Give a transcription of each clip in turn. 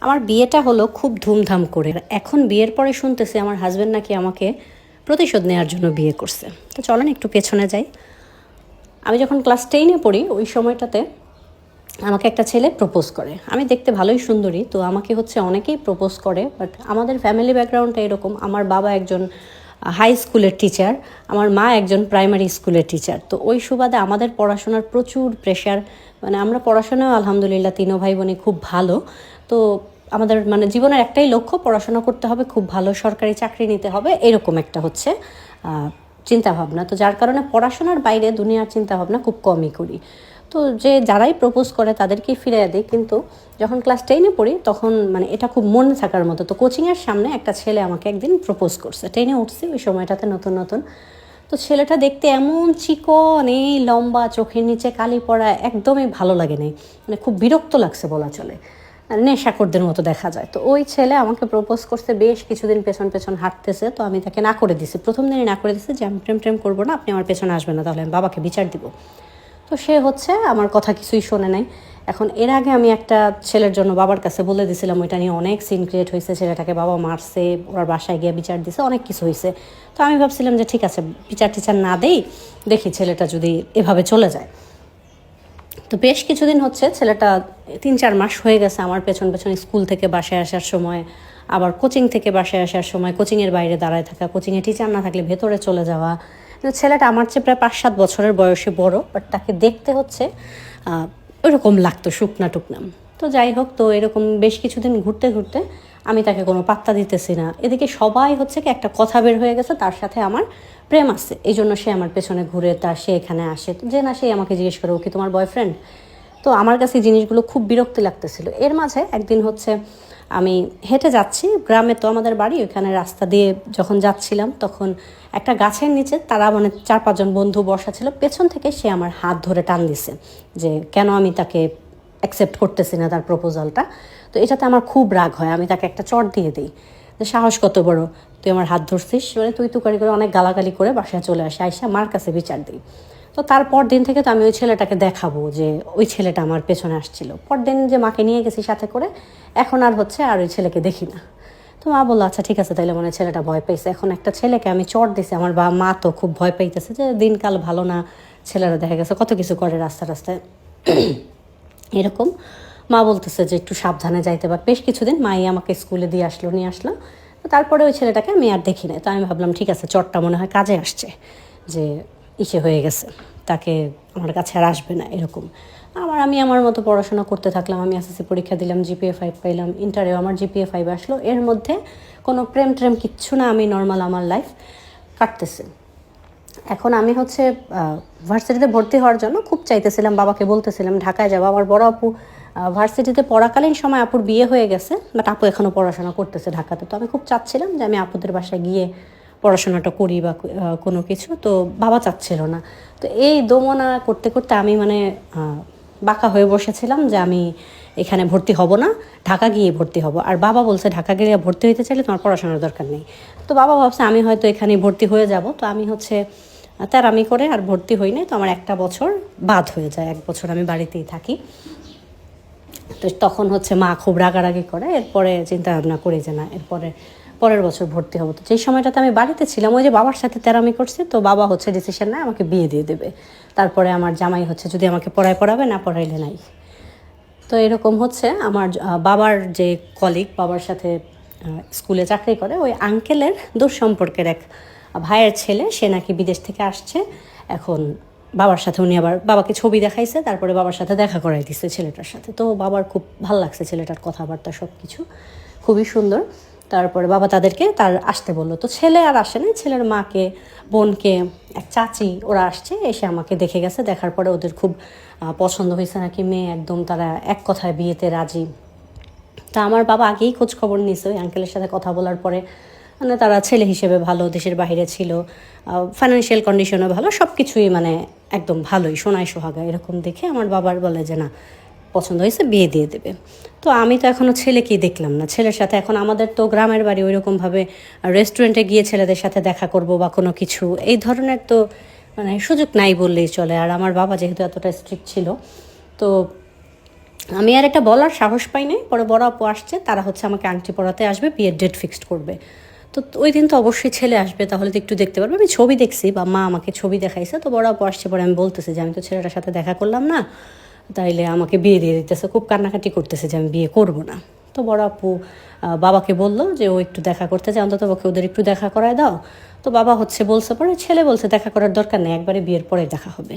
আমার বিয়েটা হলো খুব ধুমধাম করে। এখন বিয়ের পরে শুনতেছি আমার হাজব্যান্ড নাকি আমাকে প্রতিশোধ নেওয়ার জন্য বিয়ে করছে। তো চলেন একটু পেছনে যাই। আমি যখন ক্লাস 10-এ পড়ি ওই সময়টাতে আমাকে একটা ছেলে প্রপোজ করে। আমি দেখতে ভালোই সুন্দরী, তো আমাকে অনেকেই প্রপোজ করে, বাট আমাদের ফ্যামিলি ব্যাকগ্রাউন্ডটা এরকম। আমার বাবা একজন হাই স্কুলের টিচার, আমার মা একজন প্রাইমারি স্কুলের টিচার। তো ওই সুবাদে আমাদের পড়াশোনার প্রচুর প্রেশার, আমরা পড়াশোনাও আলহামদুলিল্লাহ তিনও ভাই বোনই খুব ভালো। তো আমাদের জীবনের একটাই লক্ষ্য, পড়াশোনা করতে হবে, খুব ভালো সরকারি চাকরি নিতে হবে, এরকম একটা চিন্তাভাবনা। তো যার কারণে পড়াশোনার বাইরে দুনিয়ার চিন্তাভাবনা খুব কমই করি। তো যারাই প্রপোজ করে তাদেরকেই ফিরিয়ে দিই। কিন্তু যখন ক্লাস 10-এ পড়ি তখন এটা খুব মনে থাকার মতো। তো কোচিংয়ের সামনে একটা ছেলে আমাকে একদিন প্রপোজ করছে। 10-এ উঠছি ওই সময়টাতে, নতুন নতুন। তো ছেলেটা দেখতে এমন চিকন, এই লম্বা, চোখের নিচে কালি পড়া, একদমই ভালো লাগে নাই, খুব বিরক্ত লাগছে বলা চলে, নেশাখোরদের মতো দেখা যায়। তো ওই ছেলে আমাকে প্রপোজ করছে, বেশ কিছুদিন পেছন পেছন হাঁটতেছে। তো আমি তাকে না করে দিছি, প্রথম দিনই না করে দিছি যে আমি প্রেম করবো না, আপনি আমার পেছনে আসবেন না, তাহলে আমি বাবাকে বিচার দিব। তো সে আমার কথা কিছুই শোনে নাই। এখন এর আগে আমি একটা ছেলের জন্য বাবার কাছে বলে দিয়েছিলাম, ওইটা নিয়ে অনেক সিন ক্রিয়েট হয়েছে, ছেলেটাকে বাবা মারছে, ওর বাসায় গিয়ে বিচার দিছে, অনেক কিছু হয়েছে। তো আমি ভাবছিলাম যে ঠিক আছে, বিচার টিচার না দেই, দেখি ছেলেটা যদি এভাবে চলে যায়। তো বেশ কিছুদিন ছেলেটা 3-4 মাস হয়ে গেছে আমার পেছন পেছন স্কুল থেকে বাসায় আসার সময়, আবার কোচিং থেকে বাসায় আসার সময়, কোচিংয়ের বাইরে দাঁড়ায় থাকা, কোচিংয়ে টিচার না থাকলে ভেতরে চলে যাওয়া। ছেলেটা আমার চেয়ে প্রায় 5-7 বছরের বয়সে বড়, বাট তাকে দেখতে ওইরকম লাগতো, শুকনা টুকনাম। তো যাই হোক, তো এরকম বেশ কিছুদিন ঘুরতে ঘুরতে আমি তাকে কোনো পাত্তা দিতেছি না। এদিকে সবাই কি একটা কথা বের হয়ে গেছে তার সাথে আমার প্রেম আছে, এই জন্য সে আমার পেছনে ঘুরে, সে এখানে আসে, যে না, সে আমাকে জিজ্ঞেস করে ও কি তোমার বয়ফ্রেন্ড। তো আমার কাছে জিনিসগুলো খুব বিরক্তি লাগতেছিল। এর মাঝে একদিন আমি হেঁটে যাচ্ছি, গ্রামে তো আমাদের বাড়ি, ওইখানে রাস্তা দিয়ে যখন যাচ্ছিলাম তখন একটা গাছের নিচে তারা 4-5 জন বন্ধু বসা ছিল। পেছন থেকে সে আমার হাত ধরে টান দিছে যে কেন আমি তাকে অ্যাকসেপ্ট করতেছি না তার প্রপোজালটা। তো এটাতে আমার খুব রাগ হয়, আমি তাকে একটা চট দিয়ে দিই যে সাহস কত বড়, তুই আমার হাত ধরছিস, তুই তুকারি করে অনেক গালাগালি করে বাসায় চলে আসে, আইসা মার কাছে বিচার দিই। তো তারপর দিন থেকে তো আমি ওই ছেলেটাকে দেখাবো যে ওই ছেলেটা আমার পেছনে আসছিল। পরদিন যে মাকে নিয়ে গেছি সাথে করে, এখন আর আর ওই ছেলেকে দেখি না। তো মা বললো আচ্ছা ঠিক আছে, তাইলে ছেলেটা ভয় পাইছে। এখন একটা ছেলেকে আমি চট দিছি, আমার মা তো খুব ভয় পাইতেছে যে দিনকাল ভালো না, ছেলেরা দেখা গেছে কত কিছু করে রাস্তায় এরকম। মা বলতেছে যে একটু সাবধানে যাইতে, বা বেশ কিছুদিন মাই আমাকে স্কুলে নিয়ে আসলো। তো তারপরে ওই ছেলেটাকে আমি আর দেখি না। তো আমি ভাবলাম ঠিক আছে, চটটা মনে হয় কাজে আসছে, যে হয়ে গেছে, তাকে আমার কাছে আর আসবে না এরকম। আমি আমার মতো পড়াশোনা করতে থাকলাম। আমি এসএসসি পরীক্ষা দিলাম, জিপিএ 5 পাইলাম। ইন্টারেও আমার জিপিএ 5 আসলো। এর মধ্যে কোনো প্রেম কিচ্ছু না, আমি নর্মাল আমার লাইফ কাটতেছে। এখন আমি ভার্সিটিতে ভর্তি হওয়ার জন্য খুব চাইতেছিলাম, বাবাকে বলতেছিলাম ঢাকায় যাবো। আমার বড় আপু ভার্সিটিতে পড়াকালীন সময় আপুর বিয়ে হয়ে গেছে, বাট আপু এখনও পড়াশোনা করতেছে ঢাকাতে। তো আমি খুব চাচ্ছিলাম যে আমি আপুদের বাসায় গিয়ে পড়াশোনাটা করি বা কোনো কিছু। তো বাবা চাচ্ছিল না। তো এই দোমনা করতে করতে আমি বাঁকা হয়ে বসেছিলাম যে আমি এখানে ভর্তি হব না, ঢাকা গিয়ে ভর্তি হব। আর বাবা বলছে ঢাকা গিয়ে ভর্তি হইতে চাইলে তোমার পড়াশোনার দরকার নেই। তো বাবা ভাবছে আমি হয়তো এখানে ভর্তি হয়ে যাব। তো আমি তেরামি করে আর ভর্তি হই নাই। তো আমার একটা বছর বাদ হয়ে যায়, 1 বছর আমি বাড়িতেই থাকি। তো তখন মা খুব রাগারাগি করে। এরপরে চিন্তা ভাবনা করি যে না, পরের বছর ভর্তি হবো। তো যেই সময়টাতে আমি বাড়িতে ছিলাম, ওই যে বাবার সাথে তেরামি করছি, তো বাবা ডিসিশন নেয় আমাকে বিয়ে দিয়ে দেবে। তারপরে আমার জামাই যদি আমাকে পড়াবে, না পড়াইলে নাই। তো এরকম আমার বাবার যে কলিগ, বাবার সাথে স্কুলে চাকরি করে, ওই আঙ্কেলের দূর সম্পর্কের এক ভাইয়ের ছেলে, সে নাকি বিদেশ থেকে আসছে। এখন বাবার সাথে উনি আবার বাবাকে ছবি দেখাইছে, তারপরে বাবার সাথে দেখা করাই দিচ্ছে ছেলেটার সাথে। তো বাবার খুব ভালো লাগছে ছেলেটার কথাবার্তা, সব কিছু খুবই সুন্দর। তারপরে বাবা তাদেরকে আসতে বললো। তো ছেলে আর আসে না, ছেলের মাকে, বোনকে, এক চাচি, ওরা আসছে, এসে আমাকে দেখে গেছে। দেখার পরে ওদের খুব পছন্দ হয়েছে নাকি মেয়ে, একদম তারা এক কথায় বিয়েতে রাজি। তা আমার বাবা আগেই খোঁজ খবর নিয়েছে ওই আঙ্কেলের সাথে কথা বলার পরে, তারা ছেলে হিসেবে ভালো, দেশের বাইরে ছিল, ফাইন্যান্সিয়াল কন্ডিশনও ভালো, সব কিছুই একদম ভালোই, সোনায় সোহাগা এরকম দেখে আমার বাবার বলে যে না, পছন্দ হয়েছে, বিয়ে দিয়ে দেবে। তো আমি তো এখনও ছেলেকেই দেখলাম না, ছেলের সাথে। এখন আমাদের তো গ্রামের বাড়ি, ওইরকমভাবে রেস্টুরেন্টে গিয়ে ছেলেদের সাথে দেখা করব বা কোনো কিছু এই ধরনের তো সুযোগ নাই বললেই চলে। আর আমার বাবা যেহেতু এতটা স্ট্রিক্ট ছিল, তো আমি আর এটা বলার সাহস পাই নাই। পরে বড় আপু আসছে, তারা হচ্ছে আমাকে আংটি পরাতে আসবে, বিয়ের ডেট ফিক্সড করবে। তো ওই দিন তো অবশ্যই ছেলে আসবে, তাহলে তো একটু দেখতে পারবে। আমি ছবি দেখছি বা মা আমাকে ছবি দেখাইছে, তো বড় আপু আসছে, পরে আমি বলতেছি যে আমি তো ছেলেটার সাথে দেখা করলাম না, তাইলে আমাকে বিয়ে দিয়ে দিতেছে, খুব কান্নাকাটি করতেছে যে আমি বিয়ে করব না। তো বড় আপু বাবাকে বললো যে ও একটু দেখা করতে চায়, অন্তত পক্ষে ওদের একটু দেখা করায় দাও। তো বাবা হচ্ছে বলছে, পরে ছেলে বলছে দেখা করার দরকার নেই, একবারে বিয়ের পরে দেখা হবে।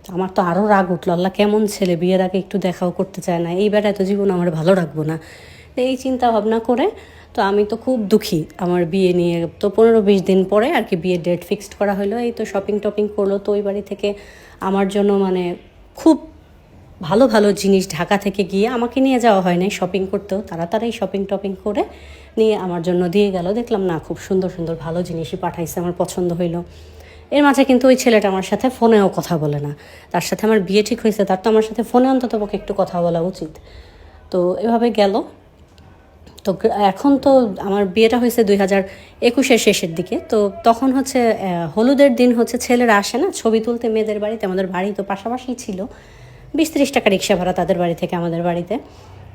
তো আমার তো আরও রাগ উঠলো, আল্লাহ কেমন ছেলে, বিয়ের আগে একটু দেখাও করতে চায় না, এই বেটায় তো জীবন আমার ভালো রাখবো না। এই চিন্তা ভাবনা করে তো আমি তো খুব দুঃখী আমার বিয়ে নিয়ে। তো 15-20 দিন পরে আর কি বিয়ের ডেট ফিক্সড করা হলো। এই তো শপিং টপিং করলো, তো ওই বাড়ি থেকে আমার জন্য মানে খুব ভালো ভালো জিনিস ঢাকা থেকে গিয়ে আমাকে নিয়ে যাওয়া হয় নাই শপিং করতেও, তাড়াতাড়ি শপিং টপিং করে নিয়ে আমার জন্য দিয়ে গেল। দেখলাম না, খুব সুন্দর সুন্দর ভালো জিনিসই পাঠাইছে, আমার পছন্দ হইলো। এর মাঝে কিন্তু ওই ছেলেটা আমার সাথে ফোনেও কথা বলে না। তার সাথে আমার বিয়ে ঠিক হয়েছে, তার তো আমার সাথে ফোনে অন্তত পক্ষে একটু কথা বলা উচিত। তো এভাবে গেল। তো এখন তো আমার বিয়েটা হয়েছে 2021-এর শেষের দিকে। তো তখন হচ্ছে হলুদের দিন হচ্ছে ছেলেরা আসে না ছবি তুলতে মেয়েদের বাড়িতে, আমাদের বাড়ি তো পাশাপাশি ছিল, 20-30 টাকা রিক্সা ভাড়া তাদের বাড়ি থেকে আমাদের বাড়িতে।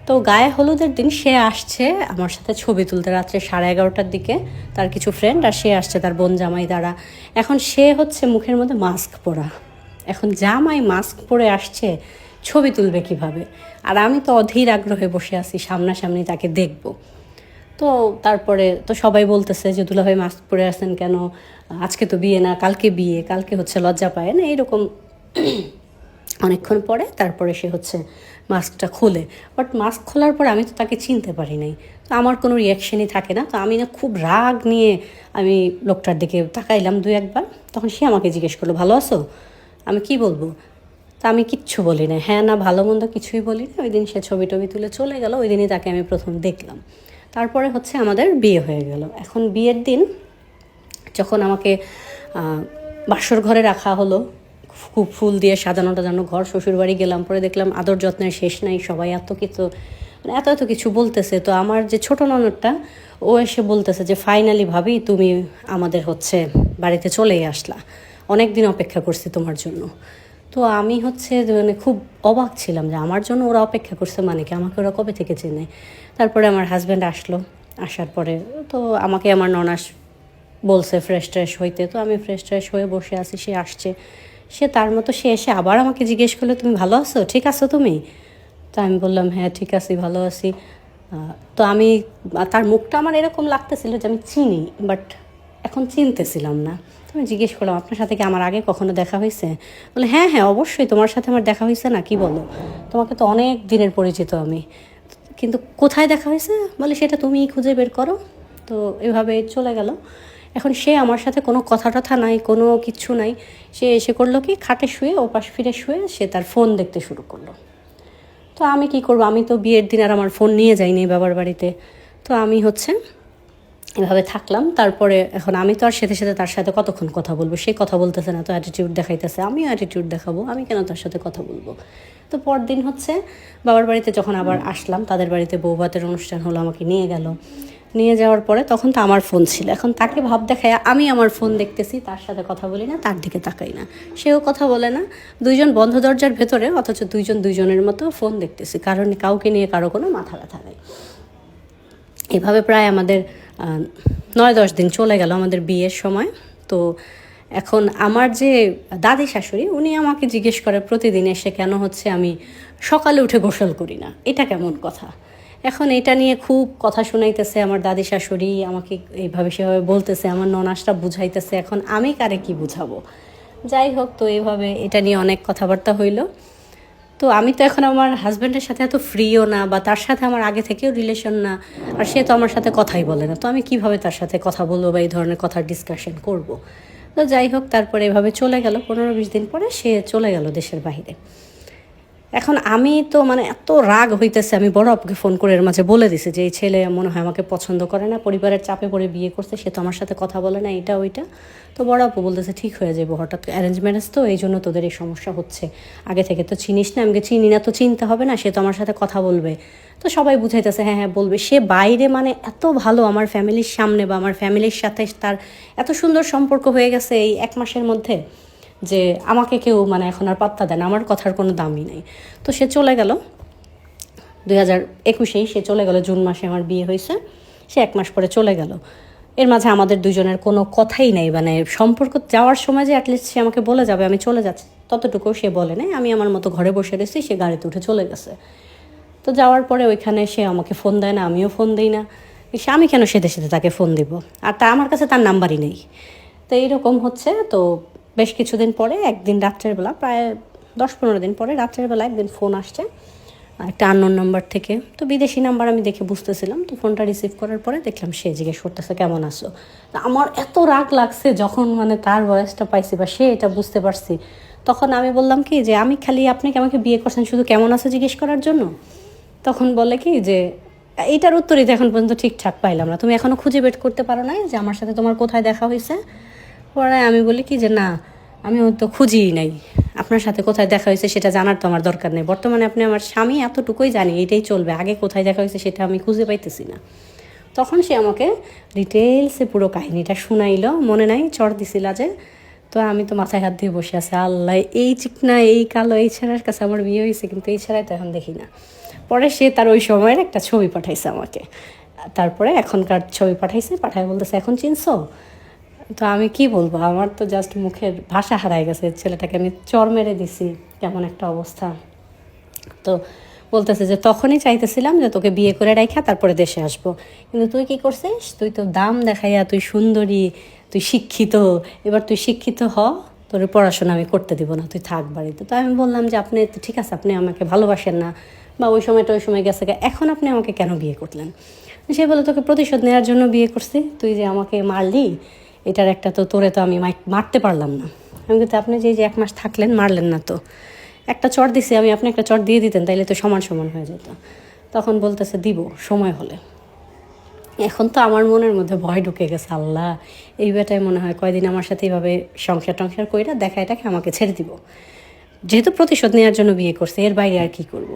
তো গায়ে হলুদের দিন সে আসছে আমার সাথে ছবি তুলতে রাত্রে 11:30টার দিকে, তার কিছু ফ্রেন্ড আর সে আসছে তার বোন জামাই দ্বারা। এখন সে হচ্ছে মুখের মধ্যে মাস্ক পরা, এখন জামাই মাস্ক পরে আসছে, ছবি তুলবে কিভাবে? আর আমি তো অধীর আগ্রহে বসে আছি, সামনাসামনি তাকে দেখব। তো তারপরে তো সবাই বলতেছে যে দুলাভাই মাস্ক পরে আসছেন কেন, আজকে তো বিয়ে না, কালকে বিয়ে, কালকে হচ্ছে লজ্জা পায় না, এইরকম। অনেকক্ষণ পরে তারপরে সে হচ্ছে মাস্কটা খোলে, বাট মাস্ক খোলার পরে আমি তো তাকে চিনতে পারি নাই। তো আমার কোনো রিয়াকশানই থাকে না। তো আমি না খুব রাগ নিয়ে আমি লোকটার দিকে তাকাইলাম 2-1 বার। তখন সে আমাকে জিজ্ঞেস করলো, ভালো আছো? আমি কি বলবো? তা আমি কিচ্ছু বলি না, হ্যাঁ না ভালো মন্দ কিছুই বলি না। ওই দিন সে ছবি টবি তুলে চলে গেল, ওই দিনই তাকে আমি প্রথম দেখলাম। তারপরে হচ্ছে আমাদের বিয়ে হয়ে গেল। এখন বিয়ের দিন যখন আমাকে বাসর ঘরে রাখা হলো, খুব ফুল দিয়ে সাজানো টাজানো ঘর, শ্বশুরবাড়ি গেলাম, পরে দেখলাম আদর যত্নের শেষ নাই, সবাই এত কিছু মানে এত এত কিছু বলতেছে। তো আমার যে ছোটো ননদটা, ও এসে বলতেছে যে ফাইনালি ভাবি তুমি আমাদের হচ্ছে বাড়িতে চলেই আসলা, অনেক দিন অপেক্ষা করছি তোমার জন্য। তো আমি হচ্ছে মানে খুব অবাক ছিলাম যে আমার জন্য ওরা অপেক্ষা করছে, মানে কি আমাকে ওরা কবে থেকে চেনে। তারপরে আমার হাজব্যান্ড আসলো, আসার পরে তো আমাকে আমার ননাস বলছে ফ্রেশ ট্রেশ হইতে। তো আমি ফ্রেশ ট্রেশ হয়ে বসে আছি, সে আসছে, সে তার মতো সে এসে আবার আমাকে জিজ্ঞেস করলো, তুমি ভালো আছো, ঠিক আছো তুমি? তো আমি বললাম হ্যাঁ ঠিক আছি, ভালো আছি। তো আমি তার মুখটা আমার এরকম লাগতেছিল যে আমি চিনি, বাট এখন চিনতেছিলাম না। তো আমি জিজ্ঞেস করলাম, আপনার সাথে কি আমার আগে কখনো দেখা হয়েছে? বলে হ্যাঁ হ্যাঁ অবশ্যই তোমার সাথে আমার দেখা হয়েছে না, কি বলো, তোমাকে তো অনেক দিনের পরিচিত আমি, কিন্তু কোথায় দেখা হয়েছে? বলে সেটা তুমিই খুঁজে বের করো। তো এভাবে চলে গেল। এখন সে আমার সাথে কোনো কথা টথা নাই, কোনো কিচ্ছু নাই। সে এসে করলো কি, খাটে শুয়ে ওপাশ ফিরে শুয়ে সে তার ফোন দেখতে শুরু করলো। তো আমি কি করবো, আমি তো বিয়ের দিন আর আমার ফোন নিয়ে যাইনি বাবার বাড়িতে। তো আমি হচ্ছে এভাবে থাকলাম। তারপরে এখন আমি তো আর সাথে সাথে তার সাথে কতক্ষণ কথা বলবো, সে কথা বলতেছে না, তো অ্যাটিটিউড দেখাইতেছে, আমিও অ্যাটিটিউড দেখাবো, আমি কেন তার সাথে কথা বলবো? তো পরদিন হচ্ছে বাবার বাড়িতে যখন আবার আসলাম, তাদের বাড়িতে বউ ভাতের অনুষ্ঠান হলো, আমাকে নিয়ে গেল। নিয়ে যাওয়ার পরে তখন তো আমার ফোন ছিল, এখন তাকে ভাব দেখায় আমি আমার ফোন দেখতেছি, তার সাথে কথা বলি না, তার দিকে তাকাই না, সেও কথা বলে না, দুইজন বন্ধ দরজার ভেতরে, অথচ দুইজন দুইজনের মতো ফোন দেখতেছি, কারণ কাউকে নিয়ে কারো কোনো মাথা ব্যথা নেই। এভাবে প্রায় আমাদের 9-10 দিন চলে গেল আমাদের বিয়ের সময়। তো এখন আমার যে দাদি শাশুড়ি, উনি আমাকে জিজ্ঞেস করে প্রতিদিন এসে কেন হচ্ছে আমি সকালে উঠে গোসল করি না, এটা কেমন কথা? এখন এটা নিয়ে খুব কথা শুনাইতেছে আমার দাদি শাশুড়ি, আমাকে এইভাবে সেভাবে বলতেছে, আমার ননাসটা বুঝাইতেছে, এখন আমি কারে কি বুঝাবো? যাই হোক, তো এইভাবে এটা নিয়ে অনেক কথাবার্তা হইলো। তো আমি তো এখন আমার হাজব্যান্ডের সাথে এত ফ্রিও না, বা তার সাথে আমার আগে থেকেও রিলেশন না, আর সে তো আমার সাথে কথাই বলে না, তো আমি কিভাবে তার সাথে কথা বলবো বা এই ধরনের কথার ডিসকাশন করব? তো যাই হোক, তারপরে এভাবে চলে গেল। 15-20 দিন পরে সে চলে গেল দেশের বাইরে। এখন আমি তো মানে এত রাগ হইতেছে, আমি বড় আপুকে ফোন করে এর মাঝে বলে দিছি যে এই ছেলে মনে হয় আমাকে পছন্দ করে না, পরিবারের চাপে পড়ে বিয়ে করছে, সে তো আমার সাথে কথা বলে না, এটা ওইটা। তো বড় আপু বলতেছে ঠিক হয়ে যাবো, হঠাৎ অ্যারেঞ্জ ম্যারেজ তো, এই জন্য তোদের এই সমস্যা হচ্ছে, আগে থেকে তো চিনিস না। আমি চিনি না তো চিনতে হবে না, সে তো আমার সাথে কথা বলবে। তো সবাই বুঝাইতেছে হ্যাঁ হ্যাঁ বলবে। সে বাইরে মানে এত ভালো, আমার ফ্যামিলির সামনে বা আমার ফ্যামিলির সাথে তার এত সুন্দর সম্পর্ক হয়ে গেছে এই 1 মাসের মধ্যে, যে আমাকে কেউ মানে এখন আর পাত্তা দেয় না, আমার কথার কোনো দামই নেই। তো সে চলে গেল। 2021-এই সে চলে গেল, জুন মাসে আমার বিয়ে হয়েছে, সে 1 মাস পরে চলে গেল। এর মাঝে আমাদের দুজনের কোনো কথাই নাই, মানে সম্পর্ক যাওয়ার সময় যে অ্যাটলিস্ট সে আমাকে বলে যাবে আমি চলে যাচ্ছি ততটুকুও সে বলে নাই। আমি আমার মতো ঘরে বসে রয়েছি, সে গাড়িতে উঠে চলে গেছে। তো যাওয়ার পরে ওইখানে সে আমাকে ফোন দেয় না, আমিও ফোন দিই না। আমি কেন সেদে সেদে তাকে ফোন দিব, আর আমার কাছে তার নাম্বারই নেই। তো এইরকম হচ্ছে। তো বেশ কিছুদিন পরে একদিন রাত্রের বেলা, প্রায় 10-15 দিন পরে রাত্রের বেলা একদিন ফোন আসছে একটা আননোন নাম্বার থেকে। তো বিদেশি নাম্বার আমি দেখে বুঝতেছিলাম। তো ফোনটা রিসিভ করার পরে দেখলাম সে জিজ্ঞেস করতেছে কেমন আছো। তো আমার এত রাগ লাগছে যখন মানে তার ভয়েসটা পাইছি বা সে এটা বুঝতে পারছি, তখন আমি বললাম কি যে আমি খালি আপনাকে আমাকে বিয়ে করছেন শুধু কেমন আছো জিজ্ঞেস করার জন্য? তখন বলে কি যে এইটার উত্তরই তো এখন পর্যন্ত ঠিকঠাক পাইলাম না, তুমি এখনও খুঁজে বের করতে পারো না যে আমার সাথে তোমার কোথায় দেখা হয়েছে? পরে আমি বলি কি যে না, আমি তো খুঁজিই নাই, আপনার সাথে কোথায় দেখা হয়েছে সেটা জানার তো আমার দরকার নেই, বর্তমানে আপনি আমার স্বামী, এতটুকুই জানি, এটাই চলবে, আগে কোথায় দেখা হয়েছে সেটা আমি খুঁজে পাইতেছি না। তখন সে আমাকে ডিটেলসে পুরো কাহিনীটা শুনাইলো, মনে নাই চড় দিছিল যে। তো আমি তো মাথায় হাত দিয়ে বসে আছি, আল্লাহ এই চিকনা এই কালো এই ছেঁড়ার কাছে আমার বিয়ে হয়েছে, কিন্তু এই ছেঁড়াই তো এখন দেখি না। পরে সে তার ওই সময়ের একটা ছবি পাঠাইছে আমাকে, তারপরে এখনকার ছবি পাঠায় বলতেছে এখন চিনছো? তো আমি কি বলবো, আমার তো জাস্ট মুখের ভাষা হারাই গেছে, ছেলেটাকে আমি চর মেরে দিছি, কেমন একটা অবস্থা। তো বলতেছে যে তখনই চাইতেছিলাম যে তোকে বিয়ে করে রাখা তারপরে দেশে আসবো, কিন্তু তুই কি করছিস, তুই তো দাম দেখাইয়া তুই সুন্দরী, তুই শিক্ষিত, এবার তুই শিক্ষিত হ, তোর পড়াশোনা আমি করতে দিব না, তুই থাক বাড়িতে। তো আমি বললাম যে আপনি তো ঠিক আছে, আপনি আমাকে ভালোবাসেন না বা ওই সময় গেছে, এখন আপনি আমাকে কেন বিয়ে করলেন? সে বলে তোকে প্রতিশোধ নেওয়ার জন্য বিয়ে করছি, তুই যে আমাকে মারলি এটার একটা তো তোরে তো আমি মারতে পারলাম না। আমি কিন্তু আপনি যে 1 মাস থাকলেন মারলেন না, তো একটা চট দিছি আমি, আপনি একটা চট দিয়ে দিতেন তাইলে তো সমান সমান হয়ে যেত। তখন বলতেছে দিব সময় হলে। এখন তো আমার মনের মধ্যে ভয় ঢুকে গেছে, আল্লাহ এই বেটায় মনে হয় কয়দিন আমার সাথে এইভাবে সংসার কইরা দেখাটাকে আমাকে ছেড়ে দিব, যেহেতু প্রতিশোধ নেওয়ার জন্য বিয়ে করছে, এর বাইরে আর কি করব।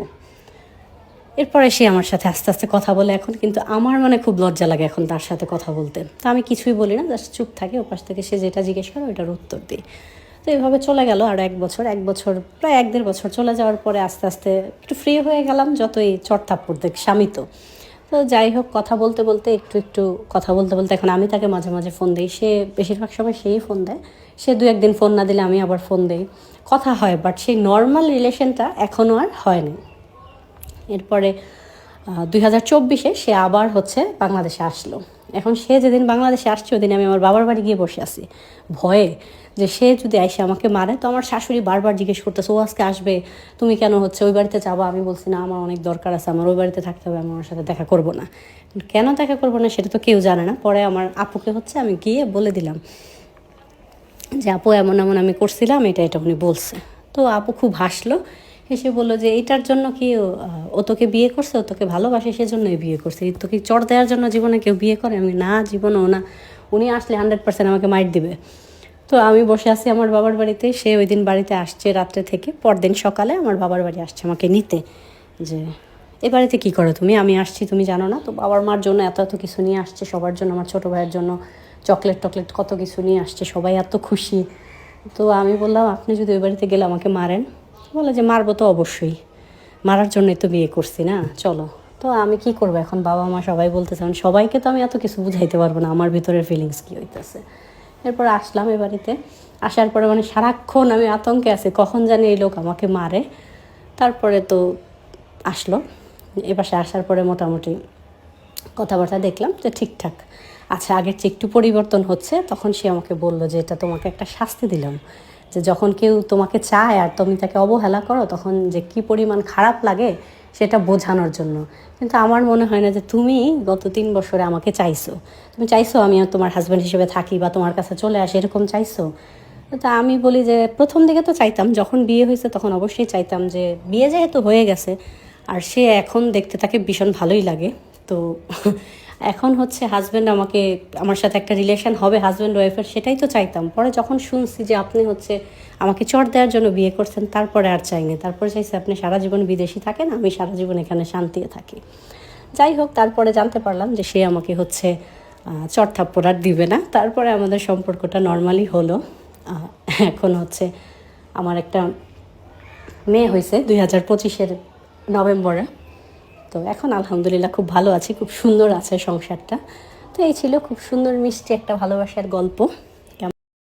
এরপরে সে আমার সাথে আস্তে আস্তে কথা বলে, এখন কিন্তু আমার মানে খুব লজ্জা লাগে এখন তার সাথে কথা বলতে। তা আমি কিছুই বলি না, জাস্ট চুপ থাকি, ওপাশ থেকে সে যেটা জিজ্ঞেস করে ওইটার উত্তর দিই। তো এইভাবে চলে গেল আর 1 বছর প্রায় 1-1.5 বছর চলে যাওয়ার পরে আস্তে আস্তে একটু ফ্রি হয়ে গেলাম, যতই চড়থাপ্পড় দেখ স্বামী তো। তো যাই হোক, কথা বলতে বলতে একটু কথা বলতে বলতে এখন আমি তাকে মাঝে মাঝে ফোন দিই, সে বেশিরভাগ সময় সেই ফোন দেয়, সে 2-1 দিন ফোন না দিলে আমি আবার ফোন দিই, কথা হয়, বাট সেই নর্মাল রিলেশনটা এখনও আর হয়নি। এরপরে 2024-এ সে আবার হচ্ছে বাংলাদেশে আসলো। এখন সে যেদিন বাংলাদেশে আসছে ওদিন আমি আমার বাবার বাড়ি গিয়ে বসে আছি ভয়ে, যে সে যদি এসে আমাকে মারে। তো আমার শাশুড়ি বারবার জিজ্ঞেস করতেছে ও আজকে আসবে, তুমি কেন হচ্ছে ওই বাড়িতে যাবো? আমি বলছি না, আমার অনেক দরকার আছে, আমার ওই বাড়িতে থাকতে হবে, আমি ওর সাথে দেখা করবো না। কেন দেখা করবো না সেটা তো কেউ জানে না। পরে আমার আপুকে হচ্ছে আমি গিয়ে বলে দিলাম যে আপু এমন এমন আমি করছিলাম, এটা উনি বলছে। তো আপু খুব হাসলো, হেসে বললো যে এইটার জন্য কি ও তোকে বিয়ে করছে, ও তোকে ভালোবাসে সেজন্যই বিয়ে করছে, তোকে চড় দেওয়ার জন্য জীবনে কেউ বিয়ে করে? আমি না, জীবনেও না, উনি আসলে 100% আমাকে মাইট দিবে। তো আমি বসে আছি আমার বাবার বাড়িতে, সে ওই দিন বাড়িতে আসছে রাত্রে থেকে, পরদিন সকালে আমার বাবার বাড়ি আসছে আমাকে নিতে, যে এ বাড়িতে কী করো তুমি, আমি আসছি তুমি জানো না? তো বাবার মার জন্য এত এত কিছু নিয়ে আসছে, সবার জন্য, আমার ছোটো ভাইয়ের জন্য চকলেট কত কিছু নিয়ে আসছে, সবাই এত খুশি। তো আমি বললাম আপনি যদি ওই বাড়িতে গেলে আমাকে মারেন? বলে যে মারবো তো অবশ্যই, মারার জন্যই তো বিয়ে করছি না, চলো। তো আমি কি করবো এখন, বাবা মা সবাই বলতেছে, সবাইকে তো আমি এত কিছু বুঝাইতে পারবো না আমার ভিতরের ফিলিংস কী হইতেছে। এরপর আসলাম এ বাড়িতে, আসার পরে মানে সারাক্ষণ আমি আতঙ্কে আছি কখন জানি এই লোক আমাকে মারে। তারপরে তো আসলো, এ পাশে আসার পরে মোটামুটি কথাবার্তা দেখলাম যে ঠিকঠাক আচ্ছা, আগের চেয়ে একটু পরিবর্তন হচ্ছে। তখন সে আমাকে বলল যে এটা তোমাকে একটা শাস্তি দিলাম, যে যখন কেউ তোমাকে চায় আর তুমি তাকে অবহেলা করো তখন যে কি পরিমাণ খারাপ লাগে সেটা বোঝানোর জন্য। কিন্তু আমার মনে হয় না যে তুমি গত 3 বছরে আমাকে তুমি চাইছো আমি তোমার হাজব্যান্ড হিসেবে থাকি বা তোমার কাছে চলে আসি, এরকম চাইছো? তা আমি বলি যে প্রথম দিকে তো চাইতাম, যখন বিয়ে হয়েছে তখন অবশ্যই চাইতাম, যে বিয়ে যেহেতু হয়ে গেছে আর সে এখন দেখতে তাকে ভীষণ ভালোই লাগে। তো এখন হচ্ছে হাজব্যান্ড আমার সাথে একটা রিলেশন হবে হাজব্যান্ড ওয়াইফের, সেটাই তো চাইতাম। পরে যখন শুনছি যে আপনি হচ্ছে আমাকে চড় দেওয়ার জন্য বিয়ে করছেন, তারপরে আর চাইনি, তারপরে চাইছি আপনি সারা জীবন বিদেশি থাকেন, আমি সারা জীবন এখানে শান্তিতে থাকি। যাই হোক, তারপরে জানতে পারলাম যে সে আমাকে হচ্ছে চড় থাপ্পড় আর দিবে না। তারপরে আমাদের সম্পর্কটা নর্মালি হলো। এখন হচ্ছে আমার একটা মেয়ে হয়েছে 2025-এর নভেম্বরে। তো এখন আলহামদুলিল্লাহ খুব ভালো আছি, খুব সুন্দর আছে সংসারটা। তো এই ছিল খুব সুন্দর মিষ্টি একটা ভালোবাসার গল্প।